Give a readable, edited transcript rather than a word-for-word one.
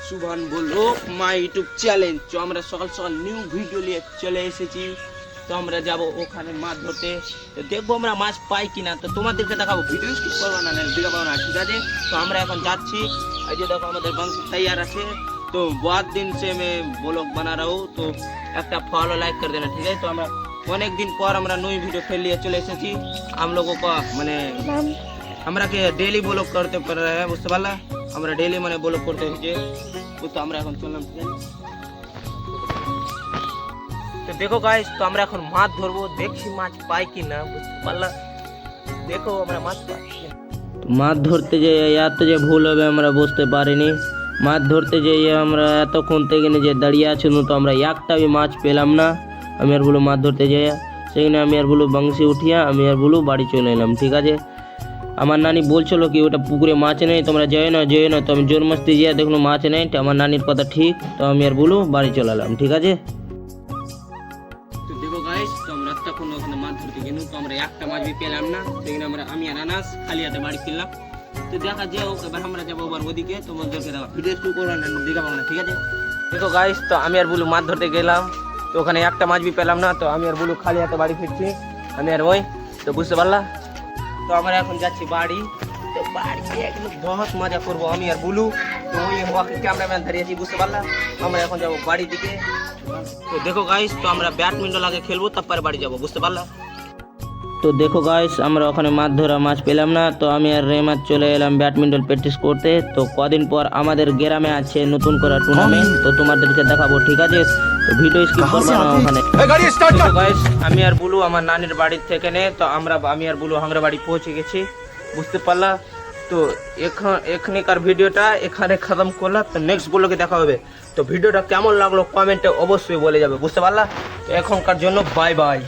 সুভান বলো my YouTube challenge. তো আমরা সকাল সকাল নিউ ভিডিও নিয়ে চলে এসেছি। তো আমরা যাব ওখানে মাছ ধরতে, তো দেখবো আমরা মাছ পাই কিনা। তো তোমাদেরকে দেখাবো, ভিডিও স্কিপ করবো না, ভিডিও পাবো না, ঠিক আছে। তো আমরা এখন যাচ্ছি। এই যে দেখো আমাদের বংশী তৈয়ার আছে। तो बहुत दिन से मैं ब्लॉग बना रहा हूँ, तो একটা ফলো লাইক করে দেনা, ঠিক আছে। তো আমরা অনেক দিন পর আমরা নই ভিডিও ফের নিয়ে চলে এসেছি। हम लोगों को মানে আমরা কে ডেইলি ব্লগ করতে পারে বুঝতে পারলা, আমরা ডেইলি মানে ব্লগ করতে হচ্ছে। তো আমরা এখন চললাম, ঠিক আছে। তো দেখো গাইস, তো আমরা এখন মাছ ধরবো, দেখছি মাছ পাই কি না, বুঝতে পারলা। দেখো আমরা মাছ পাই। মাছ ধরতে যাই এত যে ভুল হবে আমরা বুঝতে পারিনি। মাছ ধরতে যাই আমরা এতক্ষণ থেকে যে দাঁড়িয়ে আছিল, তো আমরা একটা মাছ পেলাম না। আমি আর বলু মাছ ধরতে যাই, সেখানে আমি আর বলু বাংশি উঠিয়া আমি আর বলু বাড়ি চলে এলাম, ঠিক আছে। আমার নানি বলছিল কি ওটা পুকুরে মাছ নেই, তোমরা যেও না। তো আমি জোর মাছতে যাই, দেখলো মাছ নেই। তো আমার নানির কথা ঠিক, তো আমি আর বলু বাড়ি চলে এলাম, ঠিক আছে। তো দেখো গাইস, তো আমরা এতক্ষণ ওখানে মাছ ধরতে গেলাম, তো আমরা একটা মাছ পেলাম না। সেখানে আমি আর আনাস খালি হাতে বাড়ি ফিরলাম। তো দেখা যাও এবার আমরা যাবো আবার ওদিকে, তোমাদেরকে দেখা ভিডিও শুরু করবো না, দেখাবো না, ঠিক আছে। দেখো গাইস, তো আমি আর বুলু মাছ ধরতে গেলাম, তো ওখানে একটা মাছ পেলাম না। তো আমি আর বুলু খালি হাতে বাড়ি ফিরছি, আমি আর ওই, তো বুঝতে পারলা। তো আমরা এখন যাচ্ছি বাড়ি। তো বাড়িতে একদম বহুত মজা করবো আমি আর বুলু। তো ওই ক্যামেরাম্যান দাঁড়িয়েছি, বুঝতে পারলা। আমরা এখন যাবো বাড়ি দিকে। তো দেখো গাইস, তো আমরা ব্যাডমিন্টন আগে খেলবো, তারপরে বাড়ি যাবো, বুঝতে পারলা। তো দেখো গাইস, আমরা ওখানে মাছ ধরা মাছ পেলাম না। তো আমি আর রেমাত চলে এলাম ব্যাডমিন্টন প্র্যাকটিস করতে। তো কদিন পর আমাদের গ্রামে আছে নতুন করা টুর্নামেন্ট, তো তোমাদেরকে দেখাবো, ঠিক আছে। তো ভিডিও স্কিপ করবে না ওখানে। তো গাইস, আমি আর বুলু আমার নানির বাড়ির থেকে নে, তো আমি আর বুলু হাংরা বাড়ি পৌঁছে গেছি, বুঝতে পারলা। তো এখানকার ভিডিওটা এখানে খতম করলাম। তো নেক্সট ব্লগে দেখা হবে। তো ভিডিওটা কেমন লাগলো কমেন্টে অবশ্যই বলে যাবে, বুঝতে পারলা। তো এখনকার জন্য বাই বাই।